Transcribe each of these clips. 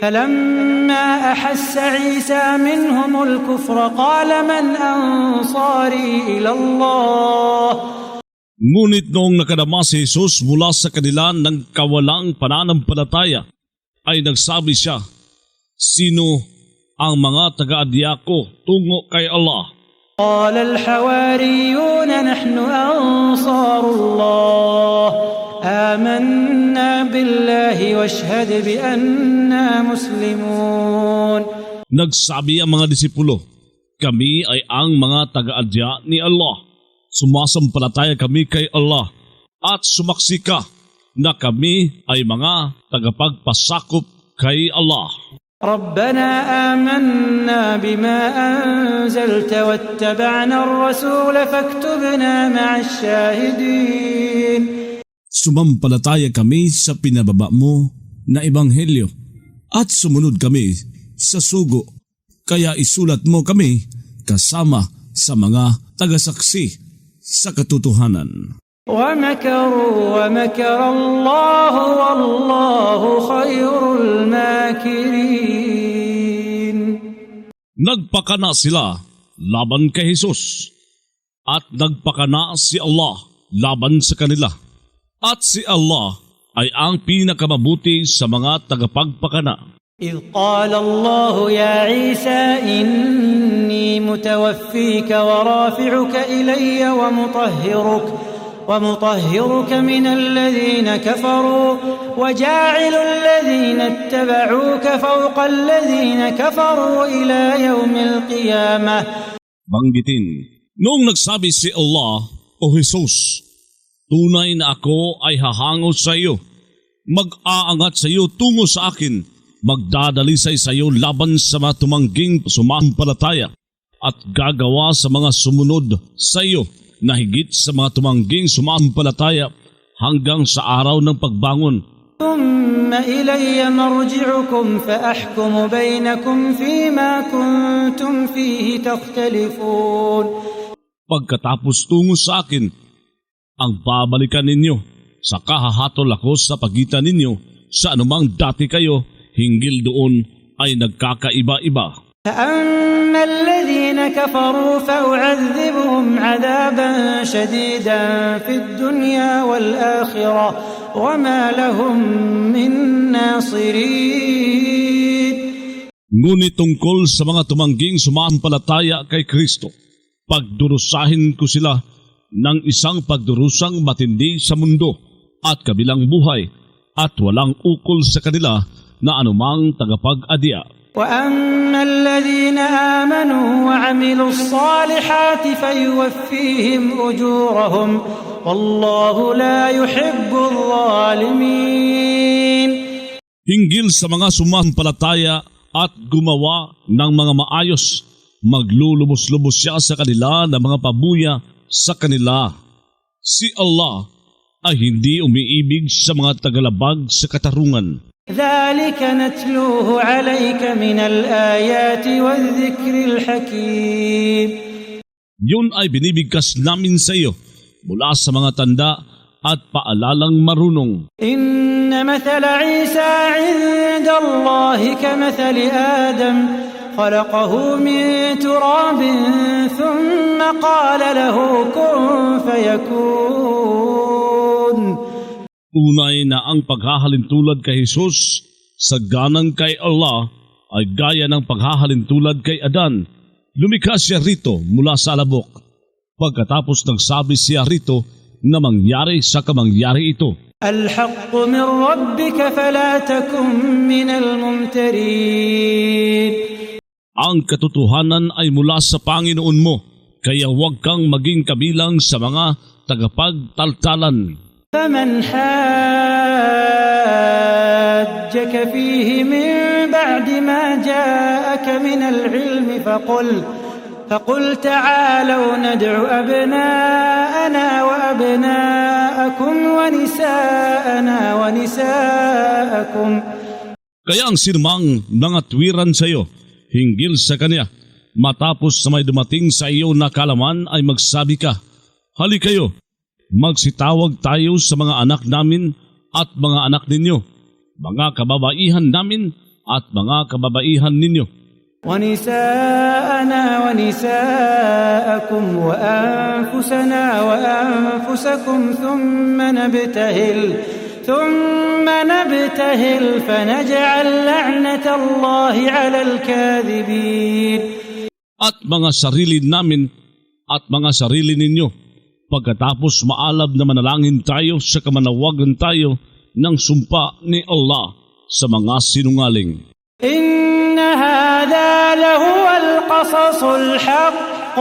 فلما أحس عيسى منهم الكفر قال من أنصاري إلى الله. Ngunit noong nakadama si Jesus mula sa kanila ng kawalang pananampalataya, ay nagsabi siya, "Sino ang mga taga-adya ko tungo kay Allah?" قال الحواريون نحن أنصار الله آمنا بالله واشهد بأننا مسلمون. Nagsabi ang mga disipulo, "Kami ay ang mga taga-adya ni Allah. Sumasampalataya kami kay Allah at sumaksi ka na kami ay mga tagapagpasakop kay Allah." ربنا آمنا بما أنزلت واتبعنا الرسول فاكتبنا مع الشاهدين. Sumampalataya kami sa pinababa mo na ebanghelyo at sumunod kami sa sugo, kaya isulat mo kami kasama sa mga tagasaksi sa katotohanan. ومكروا ومكر الله والله خير الماكرين. Nagpakana sila laban kay Jesus at nagpakana si Allah laban sa kanila. At si Allah ay ang pinakamabuti sa mga tagapagpakana. إذ قال الله يا عيسى إني متوفيك ورافعك إلي ومطهرك من الذين كفروا وجاعل الذين اتبعوك فوق الذين كفروا إلى يوم القيامة. Banggitin, noong nagsabi si Allah, "O Jesus, tunay na ako ay hahango sa iyo, mag-aangat sa iyo tungo sa akin, magdadalisay sa iyo laban sa mga tumangging sumampalataya at gagawa sa mga sumunod sa iyo na higit sa mga tumangging sumampalataya hanggang sa araw ng pagbangon. ثم إلي مرجعكم فأحكم بينكم فيما كنتم فيه تختلفون." Pagkatapos tungo sa akin, ang babalikan ninyo, saka hahatol ako sa pagitan ninyo sa anumang dati kayo hinggil doon ay nagkakaiba-iba. فأما الذين كفروا فأعذبهم عذابا شديدا في الدنيا والآخرة وما لهم من ناصرين. Ngunit tungkol sa mga tumangging sumampalataya kay Kristo, pagdurusahin ko sila ng isang pagdurusang matindi sa mundo at kabilang buhay at walang ukol sa kanila na anumang tagapag-adya. وأما الذين آمنوا وعملوا الصالحات فيوفيهم أجورهم والله لا يحب الظالمين. Hinggil sa mga sumampalataya at gumawa ng mga maayos, maglulubos-lubos siya sa kanila ng mga pabuya sa kanila. Si Allah ay hindi umiibig sa mga tagalabag sa katarungan. ذلك نتلوه عليك من الآيات والذكر الحكيم. Yun ay binibigkas namin sa iyo mula sa mga tanda at paalalang marunong. إن مثل عيسى عند الله كمثل آدم خلقه من تراب ثم قال له كن فيكون. Tunay na ang paghahalintulad kay Jesus sa ganang kay Allah ay gaya ng paghahalintulad kay Adan. Lumikha siya rito mula sa alabok. Pagkatapos nagsabi siya rito na mangyari sa kamangyari ito. الحق من ربك فلا تكن من الممترين. Ang katotohanan ay mula sa Panginoon mo, kaya huwag kang maging kabilang sa mga tagapagtaltalan. فمن حاجك فيه من بعد ما جاءك من العلم فقل تعالوا ندع أبناءنا وأبناءكم ونساءنا ونساءكم. Kaya ang sinumang nangatwiran sa iyo hinggil sa kanya, matapos sa may dumating sa iyo na kalaman ay magsabi ka, "Halikayo, magsitawag tayo sa mga anak namin at mga anak ninyo, mga kababaihan namin at mga kababaihan ninyo. ونساءنا ونساءكم وأنفسنا وأنفسكم ثم نبتهل فنجعل لعنة الله على الكاذبين. At mga sarili namin at mga sarili ninyo. Pagkatapos maalab na manalangin tayo sa kamanawagan tayo ng sumpa ni Allah sa mga sinungaling. إن هذا لهو القصص الحق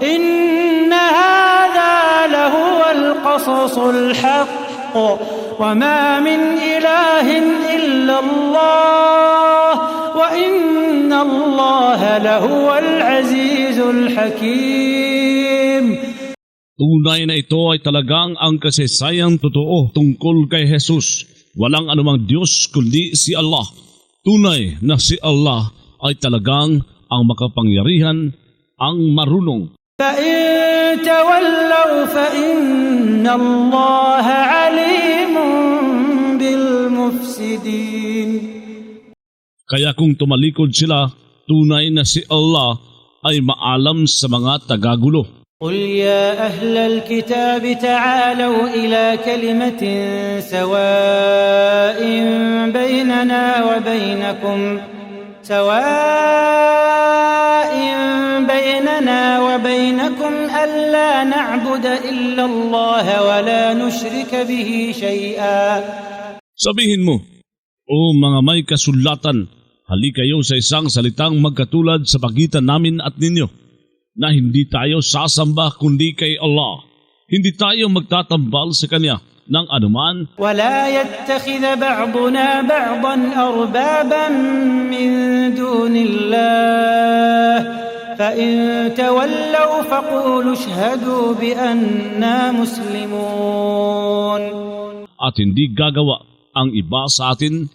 إن هذا لهو القصص الحق وما من إله إلا الله وإن الله لهو العزيز الحكيم. Tunay na ito ay talagang ang kasaysayang totoo tungkol kay Jesus. Walang anumang Diyos kundi si Allah. Tunay na si Allah ay talagang ang makapangyarihan, ang marunong. فإن تولوا فإن الله عليم بالمفسدين. Kaya kung tumalikod sila, tunay na si Allah ay maalam sa mga tagagulo. قل يا أهل الكتاب تعالوا إلى كلمة سواء بيننا وبينكم ألا نعبد إلا الله ولا نشرك به شيئا. Sabihin mo, o mga may kasulatan, hali kayo sa isang salitang magkatulad sa pagitan namin at ninyo, na hindi tayo sasamba kundi kay Allah. Hindi tayo magtatambal sa Kanya ng anuman. ولا يتخذ بعضنا بعضا أربابا من دون الله فإن تولوا فقولوا اشهدوا بأننا مسلمون. At hindi gagawa ang iba sa atin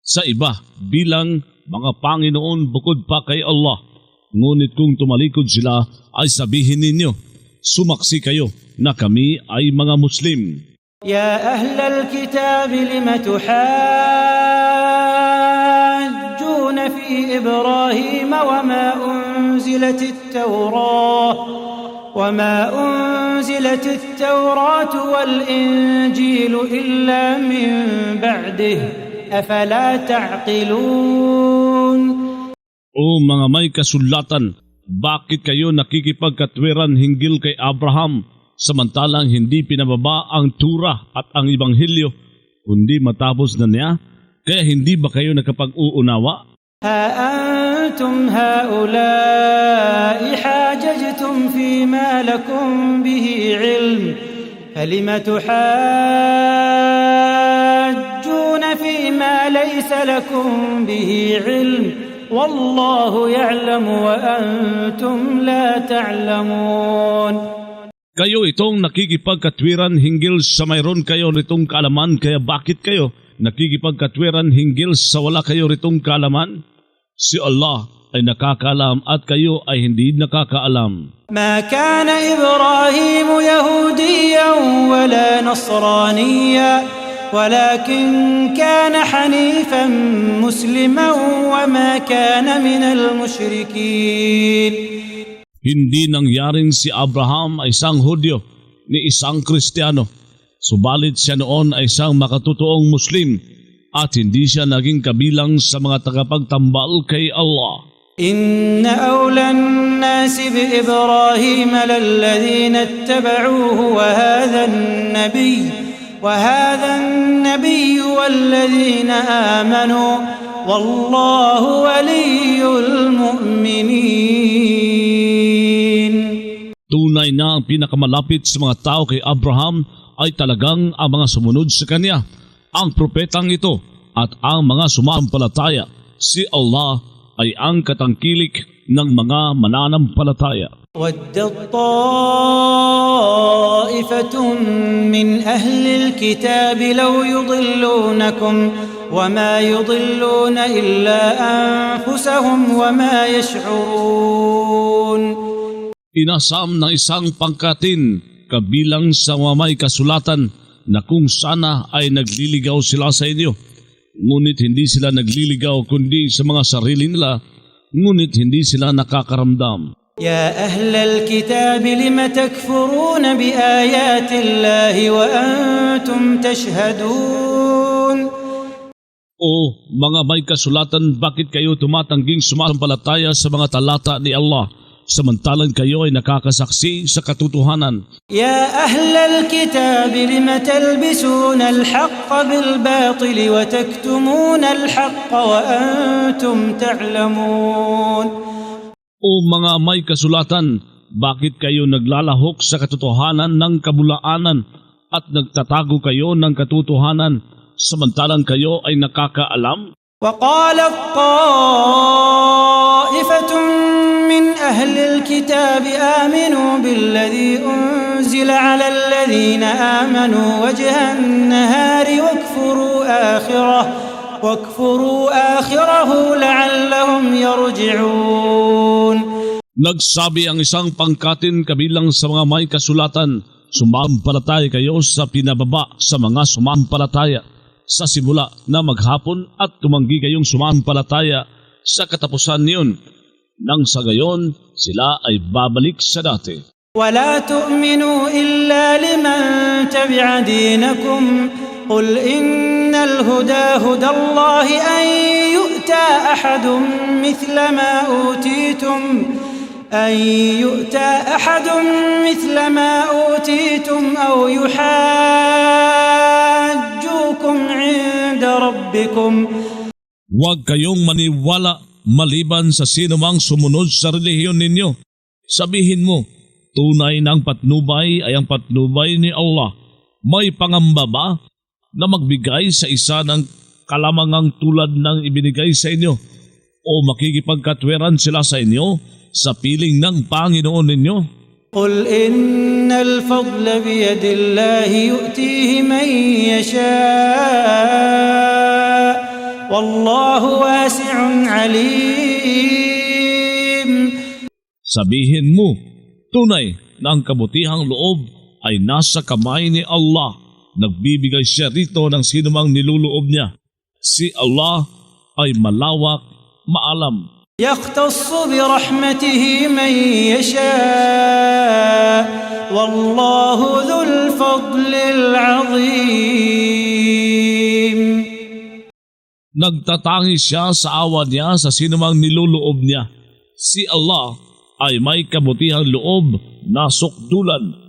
sa iba bilang mga Panginoon bukod pa kay Allah. Ngunit kung tumalikod sila ay sabihin ninyo, sumaksi kayo na kami ay mga Muslim. يا أهل الكتاب لم تحاجون في إبراهيم وما أنزلت التوراة والإنجيل إلا من بعده أفلا تعقلون. O mga may kasulatan, bakit kayo nakikipagkatwiran hinggil kay Abraham samantalang hindi pinababa ang Tura at ang Ibanghilyo kundi matapos na niya? Kaya hindi ba kayo nakapag-uunawa? ها أنتم هؤلاء حاججتم فيما لكم به علم فلم تحاجون فيما ليس لكم به علم والله يعلم وأنتم لا تعلمون. Kayo itong nakikipagkatwiran hinggil sa mayroon kayo ritong kaalaman, kaya bakit kayo nakikipagkatwiran hinggil sa wala kayo ritong kaalaman? Si Allah ay nakakaalam at kayo ay hindi nakakaalam. ما كان إبراهيم يهوديا ولا نصرانيا ولكن كان حنيفا مسلما وما كان من المشركين. Hindi nangyaring si Abraham ay isang Hudyo ni isang Kristiyano, subalit siya noon ay isang makatotoong Muslim at hindi siya naging kabilang sa mga tagapagtambal kay Allah. إن أولى الناس بإبراهيم للذين اتبعوه وهذا النبي والذين آمنوا والله ولي المؤمنين. Tunay na ang pinakamalapit sa mga tao kay Abraham ay talagang ang mga sumunod sa kanya, ang propetang ito at ang mga sumampalataya. Si Allah ay ang katangkilik ng mga mananampalataya. ودت طائفة من أهل الكتاب لو يضلونكم وما يضلون إلا أنفسهم وما يشعرون. Inasam ng isang pangkatin kabilang sa mga may kasulatan na kung sana ay nagliligaw sila sa inyo, ngunit hindi sila nagliligaw kundi sa mga sarili nila, ngunit hindi sila nakakaramdam. يا أهل الكتاب لم تكفرون بآيات الله وأنتم تشهدون O mga may kasulatan, bakit kayo tumatangging sumasampalataya sa mga talata ni Allah, samantalang kayo ay nakakasaksi sa katotohanan? يا أهل الكتاب لم تلبسون الحق بالباطل وتكتمون الحق وأنتم تعلمون O mga may kasulatan, bakit kayo naglalahok sa katotohanan ng kabulaanan at nagtatago kayo ng katotohanan, samantalang kayo ay nakakaalam? وقالت طائفة من أهل الكتاب آمنوا بالذي أنزل على الذين آمنوا وجه النهار واكفروا آخره لعلهم يرجعون Nagsabi ang isang pangkatin kabilang sa mga may kasulatan, sumampalataya kayo sa pinababa sa mga sumampalataya sa simula na maghapon at tumanggi kayong sumampalataya sa katapusan niyon, nang sa gayon sila ay babalik sa dati. ولا تؤمنوا إلا لمن تبع دينكم قل إن الهدى هدى الله أن يؤتى أحد مثل ما أوتيتم أو يحاجوكم عند ربكم. Huwag kayong maniwala maliban sa sinumang sumunod sa relihiyon ninyo. Sabihin mo, tunay na ang patnubay ay ang patnubay ni Allah. May pangamba ba na magbigay sa isa ng kalamangang tulad ng ibinigay sa inyo? O makikipagkatwiran sila sa inyo sa piling ng Panginoon ninyo? قل إن الفضل بيد الله يؤتيه من يشاء والله واسع عليم. Sabihin mo, tunay na ang kabutihang loob ay nasa kamay ni Allah. Nagbibigay siya rito ng sinumang niluloob niya. Si Allah ay malawak, maalam. يختص برحمته من يشاء والله ذو الفضل العظيم. Nagtatangi siya sa awa niya sa sinumang niluloob niya. Si Allah ay may kabutihang loob na sukdulan.